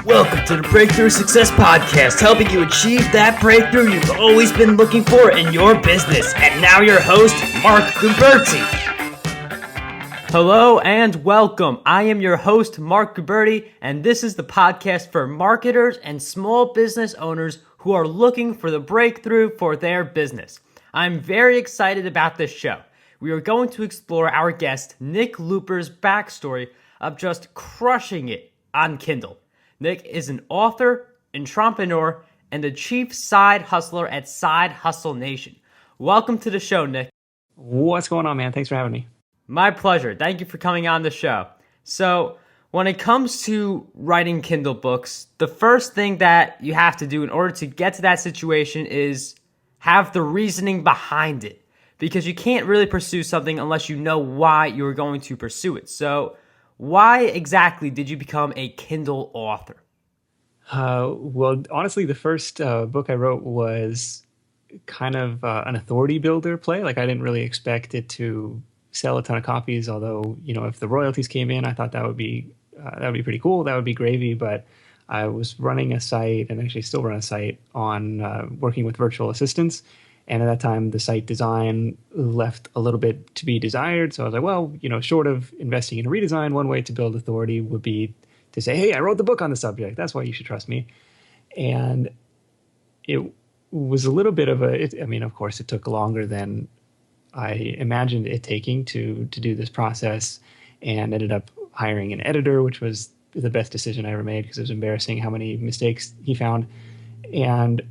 Welcome to the Breakthrough Success Podcast, helping you achieve that breakthrough you've always been looking for in your business. And now your host, Marc Guberti. Hello and welcome. I am your host, Marc Guberti, and this is the podcast for marketers and small business owners who are looking for the breakthrough for their business. I'm very excited about this show. We are going to explore our guest, Nick Loper's backstory of just crushing it on Kindle. Nick is an author, entrepreneur, and the chief side hustler at Side Hustle Nation. Welcome to the show, Nick. What's going on, man? Thanks for having me. My pleasure. Thank you for coming on the show. So, when it comes to writing Kindle books, the first thing that you have to do in order to get to that situation is have the reasoning behind it, because you can't really pursue something unless you know why you're going to pursue it. So, why exactly did you become a Kindle author? Well, honestly, the first book I wrote was kind of an authority builder play. Like, I didn't really expect it to sell a ton of copies, although, you know, if the royalties came in, I thought that would be pretty cool. That would be gravy. But I was running a site, and actually still run a site, on working with virtual assistants. And at that time, the site design left a little bit to be desired. So I was like, well, you know, short of investing in a redesign, one way to build authority would be to say, hey, I wrote the book on the subject. That's why you should trust me. And it was a little bit of of course, it took longer than I imagined it taking to do this process, and ended up hiring an editor, which was the best decision I ever made because it was embarrassing how many mistakes he found. And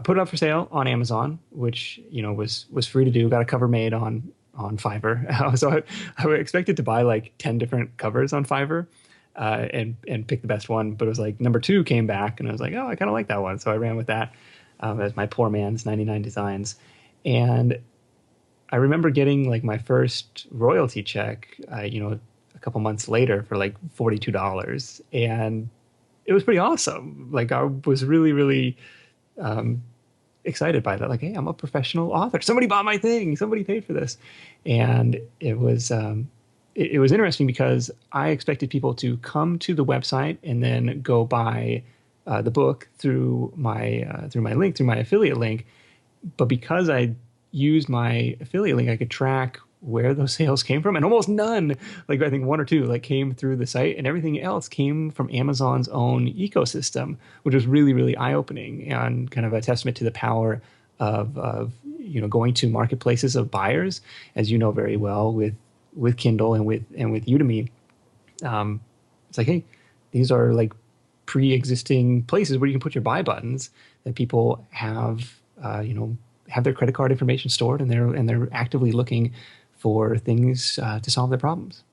put it up for sale on Amazon, which, you know, was free to do. Got a cover made on Fiverr. So I expected to buy like 10 different covers on Fiverr and pick the best one. But it was like number 2 came back, and I was like, oh, I kind of like that one. So I ran with that as my poor man's 99 designs. And I remember getting like my first royalty check, a couple months later for like $42. And it was pretty awesome. Like, I was really, really excited by that. Like, hey, I'm a professional author. Somebody bought my thing. Somebody paid for this. And it was interesting because I expected people to come to the website and then go buy the book through my link, through my affiliate link. But because I used my affiliate link, I could track where those sales came from, and almost none, like I think 1 or 2, like came through the site, and everything else came from Amazon's own ecosystem, which was really, really eye-opening and kind of a testament to the power of going to marketplaces of buyers, as you know very well with Kindle and with Udemy. It's like, hey, these are like pre-existing places where you can put your buy buttons that people have their credit card information stored, and they're actively looking for things to solve their problems.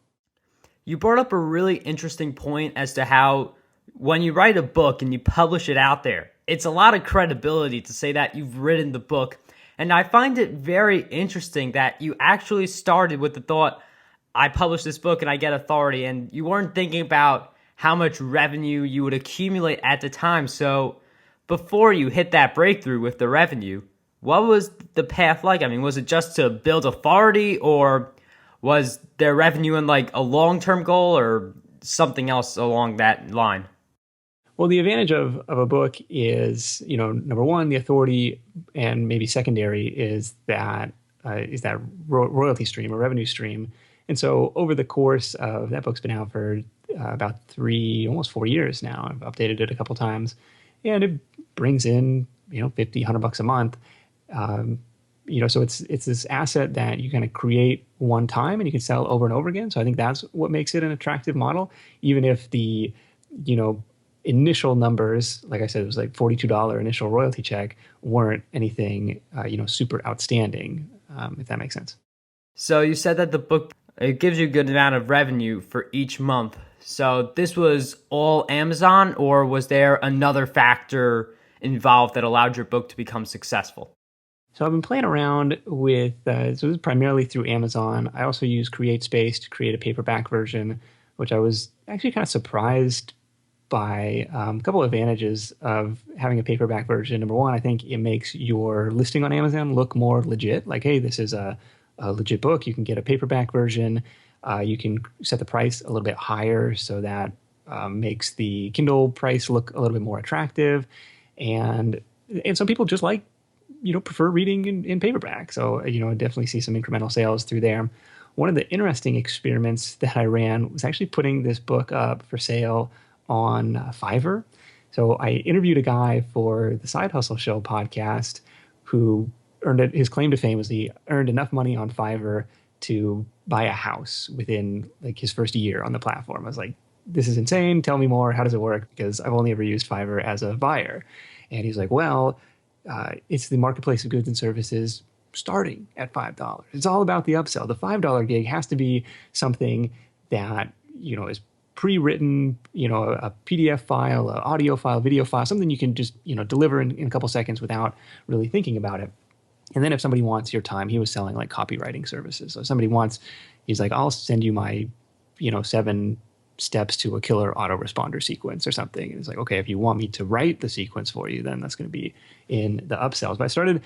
You brought up a really interesting point as to how when you write a book and you publish it out there, it's a lot of credibility to say that you've written the book. And I find it very interesting that you actually started with the thought, I published this book and I get authority, and you weren't thinking about how much revenue you would accumulate at the time. So before you hit that breakthrough with the revenue, what was the path like? I mean, was it just to build authority, or was there revenue in like a long-term goal or something else along that line? Well, the advantage of a book is, number one, the authority, and maybe secondary is that royalty stream or revenue stream. And so over the course of that, book's been out for about almost 4 years now. I've updated it a couple times, and it brings in, $50, $100 a month. So it's this asset that you kind of create one time and you can sell over and over again. So I think that's what makes it an attractive model, even if the, initial numbers, like I said, it was like $42 initial royalty check, weren't anything, super outstanding, if that makes sense. So you said that the book, it gives you a good amount of revenue for each month. So this was all Amazon, or was there another factor involved that allowed your book to become successful? So I've been playing around with, so this is primarily through Amazon. I also use CreateSpace to create a paperback version, which I was actually kind of surprised by. A couple of advantages of having a paperback version. Number one, I think it makes your listing on Amazon look more legit. Like, hey, this is a legit book. You can get a paperback version. You can set the price a little bit higher so that makes the Kindle price look a little bit more attractive, and some people just like, prefer reading in paperback. So, I definitely see some incremental sales through there. One of the interesting experiments that I ran was actually putting this book up for sale on Fiverr. So I interviewed a guy for the Side Hustle Show podcast who his claim to fame was he earned enough money on Fiverr to buy a house within like his first year on the platform. I was like, this is insane. Tell me more. How does it work? Because I've only ever used Fiverr as a buyer. And he's like, well, it's the marketplace of goods and services starting at $5. It's all about the upsell. The $5 gig has to be something that, is pre-written, a PDF file, an audio file, video file, something you can just, deliver in a couple seconds without really thinking about it. And then if somebody wants your time, he was selling like copywriting services. So if somebody wants, he's like, I'll send you my, 7 steps to a killer autoresponder sequence or something. And it's like, okay, if you want me to write the sequence for you, then that's going to be in the upsells. But I started,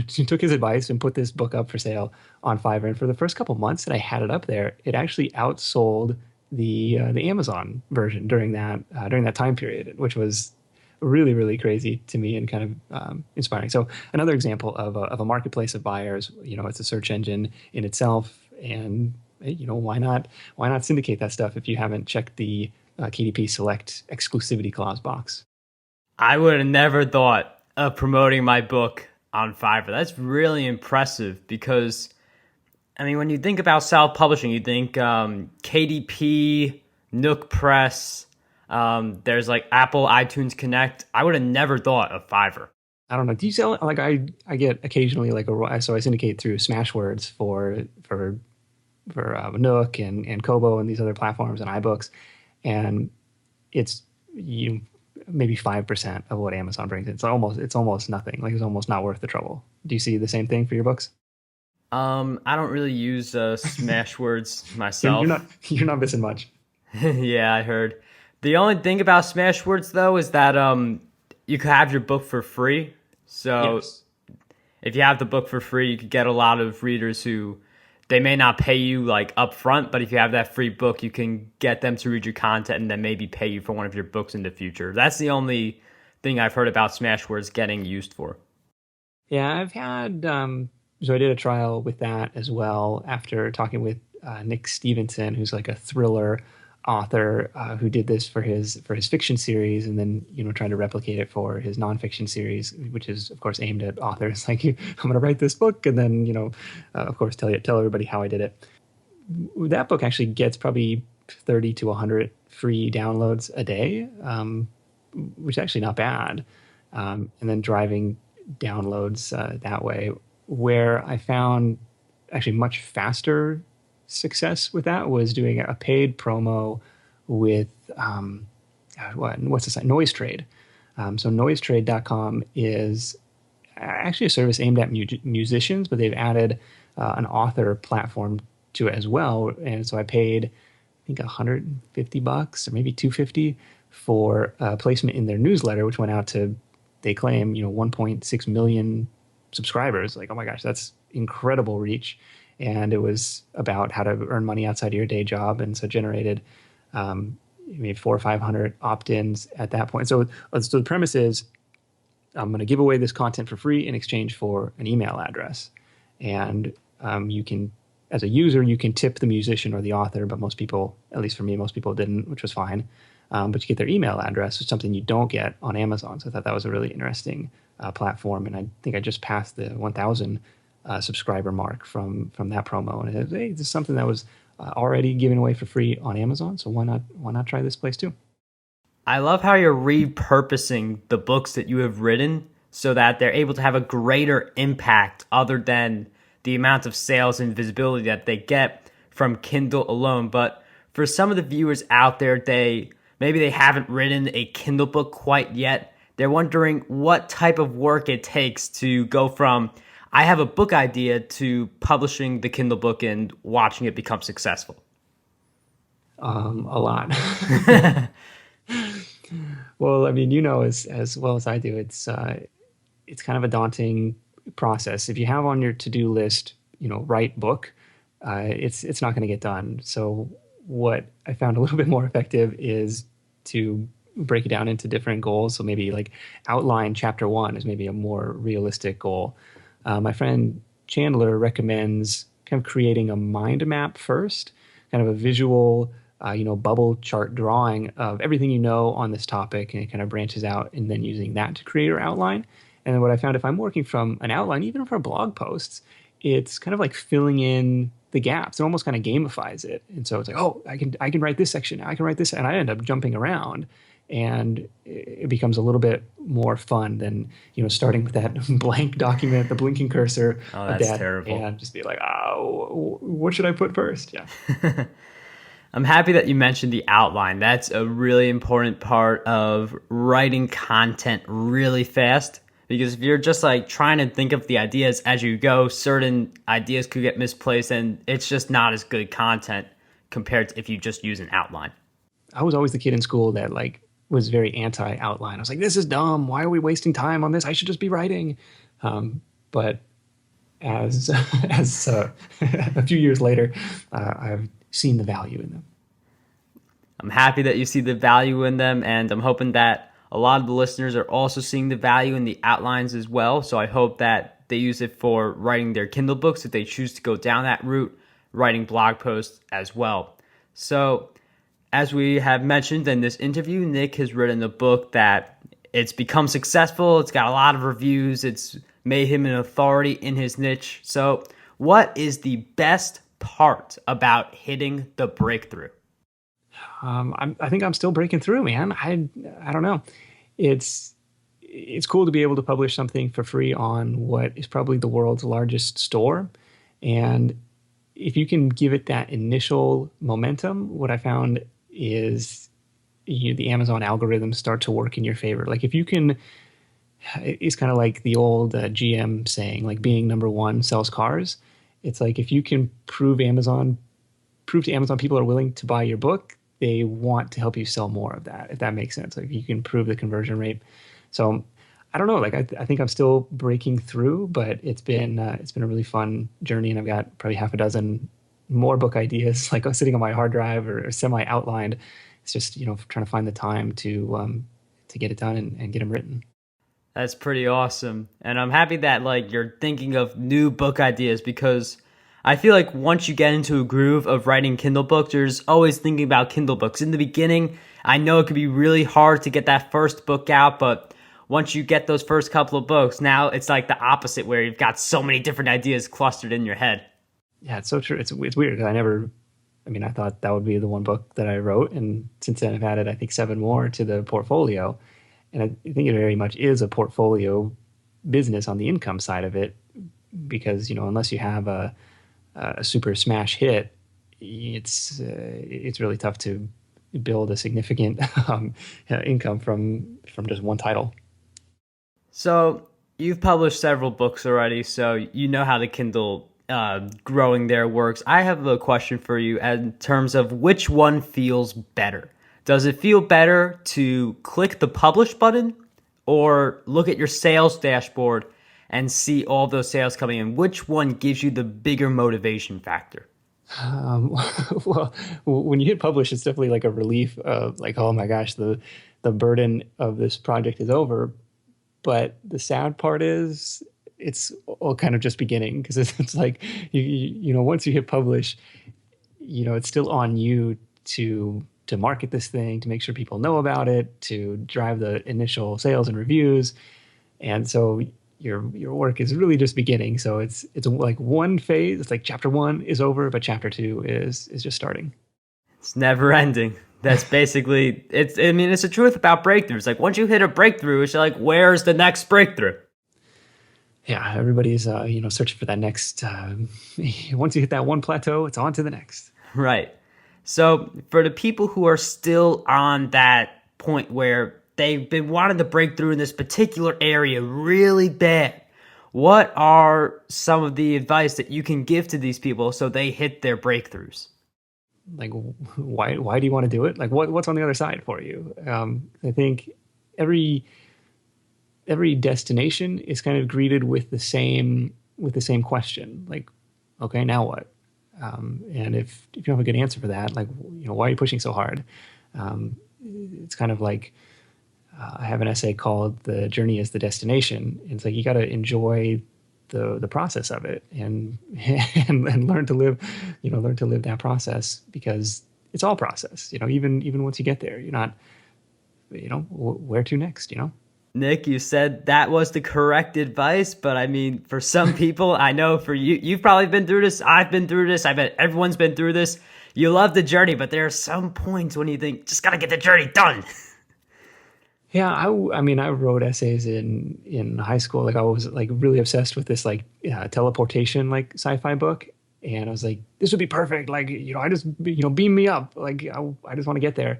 took his advice and put this book up for sale on Fiverr. And for the first couple months that I had it up there, it actually outsold the Amazon version during that time period, which was really, really crazy to me and kind of inspiring. So another example of a marketplace of buyers. It's a search engine in itself, and why not syndicate that stuff if you haven't checked the KDP Select exclusivity clause box? I would have never thought of promoting my book on Fiverr. That's really impressive because, when you think about self-publishing, you think KDP, Nook Press, there's like Apple iTunes Connect. I would have never thought of Fiverr. I don't know. Do you sell like I get occasionally like so I syndicate through Smashwords for Nook and Kobo and these other platforms and iBooks, and it's maybe 5% of what Amazon brings. It's almost nothing. Like it's almost not worth the trouble. Do you see the same thing for your books? I don't really use Smashwords myself. You're not missing much. Yeah, I heard. The only thing about Smashwords though is that you can have your book for free. So yes. If you have the book for free, you could get a lot of readers who they may not pay you like up front, but if you have that free book, you can get them to read your content and then maybe pay you for one of your books in the future. That's the only thing I've heard about Smashwords getting used for. Yeah, I've had so I did a trial with that as well after talking with Nick Stevenson, who's like a thriller author who did this for his fiction series, and then trying to replicate it for his nonfiction series, which is of course aimed at authors. Like, I'm going to write this book, and then of course tell everybody how I did it. That book actually gets probably 30 to 100 free downloads a day, which is actually not bad. And then driving downloads that way, where I found actually much faster success with that was doing a paid promo with what's the site? Noise Trade. So noisetrade.com is actually a service aimed at musicians, but they've added an author platform to it as well. And so I paid, I think $150 or maybe $250 for placement in their newsletter, which went out to, they claim, 1.6 million subscribers. Like, oh my gosh, that's incredible reach. And it was about how to earn money outside of your day job. And so generated maybe 400 or 500 opt-ins at that point. So the premise is I'm going to give away this content for free in exchange for an email address. And you can, as a user, you can tip the musician or the author, but most people, at least for me, most people didn't, which was fine. But you get their email address, which is something you don't get on Amazon. So I thought that was a really interesting platform. And I think I just passed the 1,000 subscriber mark from that promo. And hey, this is something that was already given away for free on Amazon. So why not try this place too? I love how you're repurposing the books that you have written so that they're able to have a greater impact other than the amount of sales and visibility that they get from Kindle alone. But for some of the viewers out there, maybe they haven't written a Kindle book quite yet. They're wondering what type of work it takes to go from I have a book idea to publishing the Kindle book and watching it become successful. A lot. Well, I mean, as well as I do, it's kind of a daunting process. If you have on your to-do list, write book, it's not going to get done. So what I found a little bit more effective is to break it down into different goals. So maybe like outline chapter 1 is maybe a more realistic goal. My friend Chandler recommends kind of creating a mind map first, kind of a visual, bubble chart drawing of everything you know on this topic, and it kind of branches out, and then using that to create your outline. And then what I found, if I'm working from an outline, even for blog posts, it's kind of like filling in the gaps. It almost kind of gamifies it. And so it's like, oh, I can write this section. I can write this. And I end up jumping around, and it becomes a little bit more fun than, starting with that blank document, the blinking cursor. Oh, that's terrible. And just be like, oh, what should I put first? Yeah. I'm happy that you mentioned the outline. That's a really important part of writing content really fast. Because if you're just like trying to think of the ideas as you go, certain ideas could get misplaced, and it's just not as good content compared to if you just use an outline. I was always the kid in school that like was very anti-outline. I was like, this is dumb. Why are we wasting time on this? I should just be writing. But as a few years later, I've seen the value in them. I'm happy that you see the value in them, and I'm hoping that a lot of the listeners are also seeing the value in the outlines as well. So I hope that they use it for writing their Kindle books if they choose to go down that route, writing blog posts as well. So as we have mentioned in this interview, Nick has written a book that it's become successful. It's got a lot of reviews. It's made him an authority in his niche. So what is the best part about hitting the breakthrough? I think I'm still breaking through, man. I don't know. It's cool to be able to publish something for free on what is probably the world's largest store. And if you can give it that initial momentum, what I found is the Amazon algorithms start to work in your favor. Like if you can, it's kind of like the old GM saying, like being number one sells cars. It's like if you can prove to Amazon people are willing to buy your book, they want to help you sell more of that, if that makes sense. Like you can prove the conversion rate. So I don't know, like I think I'm still breaking through, but it's been a really fun journey, and I've got probably half a dozen more book ideas like sitting on my hard drive or semi outlined. It's just, trying to find the time to get it done and get them written. That's pretty awesome. And I'm happy that like you're thinking of new book ideas, because I feel like once you get into a groove of writing Kindle books, you're just always thinking about Kindle books. In the beginning, I know it could be really hard to get that first book out, but once you get those first couple of books, now it's like the opposite, where you've got so many different ideas clustered in your head. Yeah, it's so true. It's weird. I thought that would be the one book that I wrote, and since then I've added, I think, 7 more to the portfolio. And I think it very much is a portfolio business on the income side of it, because, unless you have a super smash hit, it's really tough to build a significant income from just one title. So you've published several books already, so you know how the Kindle growing there works. I have a question for you in terms of which one feels better. Does it feel better to click the publish button or look at your sales dashboard and see all those sales coming in? Which one gives you the bigger motivation factor? Well, when you hit publish, it's definitely like a relief of like, oh my gosh, the burden of this project is over. But the sad part is it's all kind of just beginning, because it's like, once you hit publish, it's still on you to market this thing, to make sure people know about it, to drive the initial sales and reviews. And so your work is really just beginning. So it's like one phase. It's like chapter 1 is over, but chapter 2 is just starting. It's never ending. That's basically it's the truth about breakthroughs. Like once you hit a breakthrough, it's like, where's the next breakthrough? Yeah, everybody's searching for that next. Once you hit that one plateau, it's on to the next. Right. So for the people who are still on that point where they've been wanting to break through in this particular area really bad, what are some of the advice that you can give to these people so they hit their breakthroughs? Like, why do you want to do it? Like, what's on the other side for you? I think every destination is kind of greeted with the same question. Like, okay, now what? And if you don't have a good answer for that, like, why are you pushing so hard? It's kind of like, I have an essay called "The Journey is the Destination." It's like you got to enjoy the process of it, and and learn to live, that process, because it's all process. Even once you get there, you're not, where to next. Nick, you said that was the correct advice, but I mean, for some people, I know for you, you've probably been through this. I've been through this. I bet everyone's been through this. You love the journey, but there are some points when you think, just gotta get the journey done. Yeah, I mean, I wrote essays in high school. Like, I was like really obsessed with this like teleportation like sci-fi book, and I was like, this would be perfect. Like, I just beam me up. Like, I just want to get there.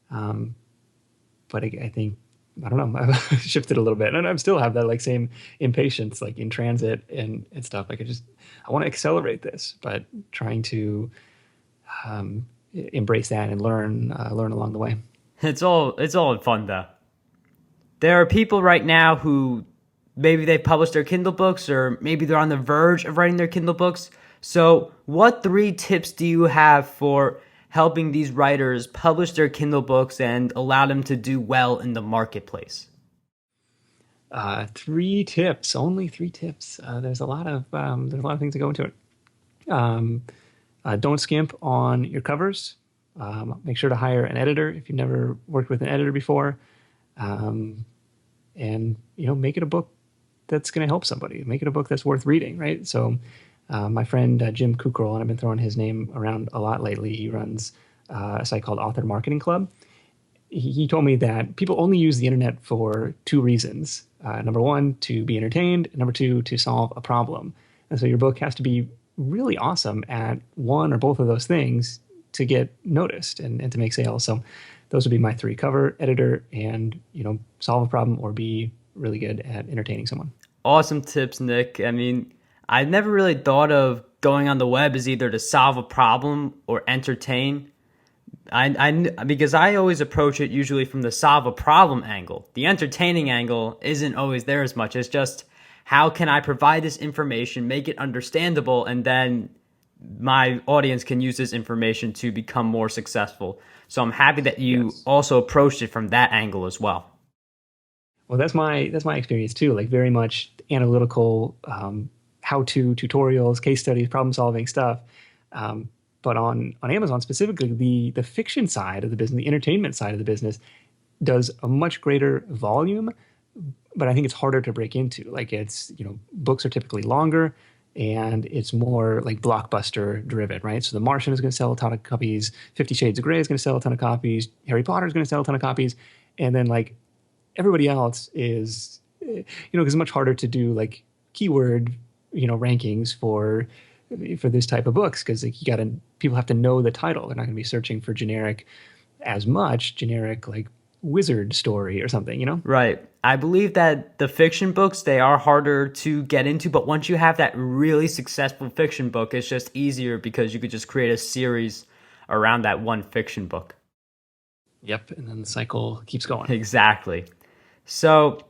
But I think, I don't know, I've shifted a little bit, and I still have that like same impatience like in transit and stuff. Like, I want to accelerate this, but trying to embrace that and learn along the way. It's all fun though. There are people right now who maybe they published their Kindle books, or maybe they're on the verge of writing their Kindle books. So what 3 tips do you have for helping these writers publish their Kindle books and allow them to do well in the marketplace? 3 tips, only 3 tips. There's a lot of things that go into it. Don't skimp on your covers. Make sure to hire an editor if you've never worked with an editor before. And make it a book that's going to help somebody. Make it a book that's worth reading, right? So my friend Jim Kukral, and I've been throwing his name around a lot lately, he runs a site called Author Marketing Club. He told me that people only use the internet for 2 reasons. Number 1, to be entertained. Number 2, to solve a problem. And so your book has to be really awesome at one or both of those things to get noticed and to make sales. So those would be my 3: cover, editor, and solve a problem or be really good at entertaining someone. Awesome tips, Nick. I mean, I never really thought of going on the web as either to solve a problem or entertain. Because I always approach it usually from the solve a problem angle. The entertaining angle isn't always there as much. It's just, how can I provide this information, make it understandable, and then my audience can use this information to become more successful. So I'm happy that you also approached it from that angle as well. Well, that's my experience too. Like, very much analytical, how-to tutorials, case studies, problem-solving stuff. But on Amazon specifically, the fiction side of the business, the entertainment side of the business, does a much greater volume, but I think it's harder to break into. Like, it's, books are typically longer, and it's more like blockbuster driven, right? So The Martian is going to sell a ton of copies. 50 Shades of Grey is going to sell a ton of copies. Harry Potter is going to sell a ton of copies. And then like everybody else is, because it's much harder to do like keyword, rankings for this type of books, because like people have to know the title. They're not going to be searching for generic like wizard story or something, Right. I believe that the fiction books, they are harder to get into, but once you have that really successful fiction book, it's just easier because you could just create a series around that one fiction book. Yep, and then the cycle keeps going. Exactly. So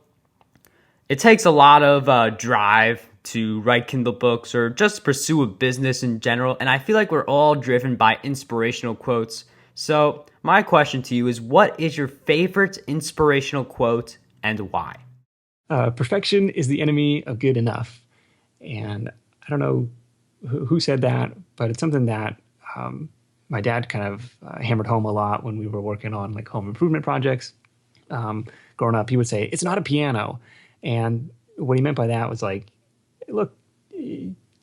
it takes a lot of drive to write Kindle books or just pursue a business in general, and I feel like we're all driven by inspirational quotes. So my question to you is, what is your favorite inspirational quote and why? Perfection is the enemy of good enough. And I don't know who said that, but it's something that my dad kind of hammered home a lot when we were working on like home improvement projects. Growing up, he would say, "It's not a piano." And what he meant by that was like, look,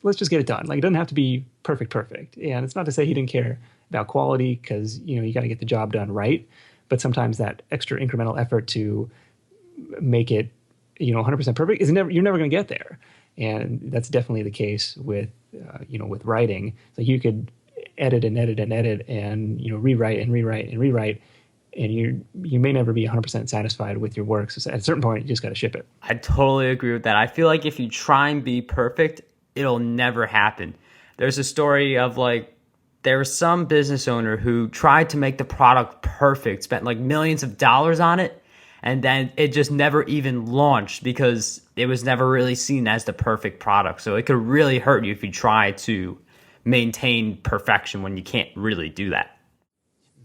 let's just get it done. Like, it doesn't have to be perfect. And it's not to say he didn't care about quality, because, you got to get the job done right. But sometimes that extra incremental effort to make it, 100% perfect you're never going to get there. And that's definitely the case with, with writing. So you could edit and rewrite and you may never be 100% satisfied with your work. So at a certain point, you just got to ship it. I totally agree with that. I feel like if you try and be perfect, it'll never happen. There's a story of like, there was some business owner who tried to make the product perfect, spent like millions of dollars on it, and then it just never even launched because it was never really seen as the perfect product. So it could really hurt you if you try to maintain perfection when you can't really do that.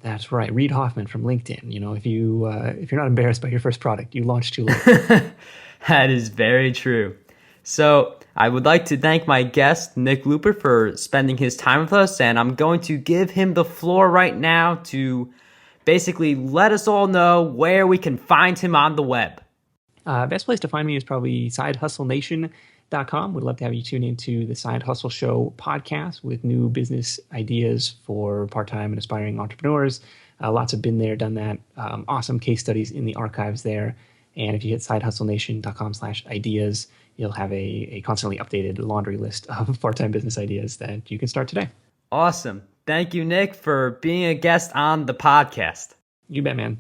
That's right. Reid Hoffman from LinkedIn. If you're not embarrassed by your first product, you launched too late. That is very true. So I would like to thank my guest, Nick Loper, for spending his time with us, and I'm going to give him the floor right now to basically let us all know where we can find him on the web. Best place to find me is probably sidehustlenation.com. We'd love to have you tune into the Side Hustle Show podcast with new business ideas for part-time and aspiring entrepreneurs. Lots have been there, done that. Awesome case studies in the archives there. And if you hit sidehustlenation.com/ideas, you'll have a constantly updated laundry list of part-time business ideas that you can start today. Awesome. Thank you, Nick, for being a guest on the podcast. You bet, man.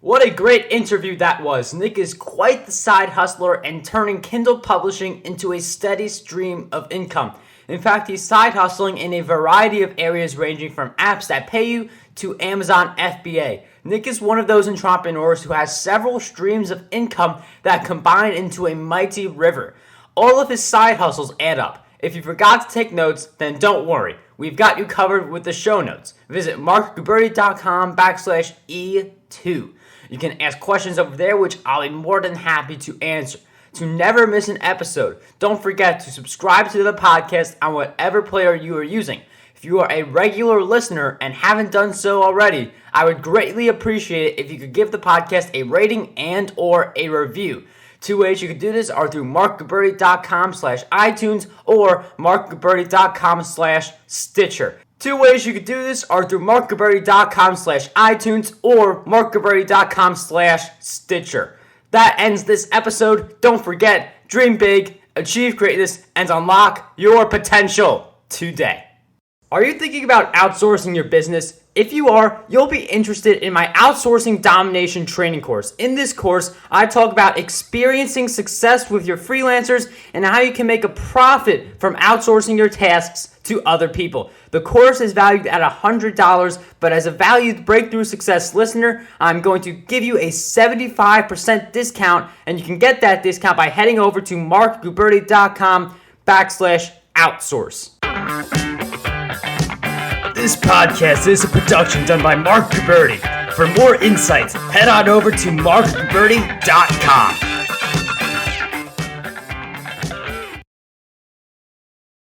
What a great interview that was. Nick is quite the side hustler and turning Kindle publishing into a steady stream of income. In fact, he's side hustling in a variety of areas ranging from apps that pay you to Amazon FBA. Nick is one of those entrepreneurs who has several streams of income that combine into a mighty river. All of his side hustles add up. If you forgot to take notes, then don't worry. We've got you covered with the show notes. Visit marcguberti.com/E2. You can ask questions over there, which I'll be more than happy to answer. To never miss an episode, don't forget to subscribe to the podcast on whatever player you are using. If you are a regular listener and haven't done so already, I would greatly appreciate it if you could give the podcast a rating and or a review. Two ways you can do this are through marcguberti.com/iTunes or marcguberti.com/Stitcher. Two ways you could do this are through marcguberti.com/iTunes or marcguberti.com/Stitcher. That ends this episode. Don't forget, dream big, achieve greatness, and unlock your potential today. Are you thinking about outsourcing your business? If you are, you'll be interested in my Outsourcing Domination training course. In this course, I talk about experiencing success with your freelancers and how you can make a profit from outsourcing your tasks to other people. The course is valued at $100, but as a valued Breakthrough Success listener, I'm going to give you a 75% discount, and you can get that discount by heading over to marcguberti.com/outsource. This podcast is a production done by Marc Guberti. For more insights, head on over to marcguberti.com.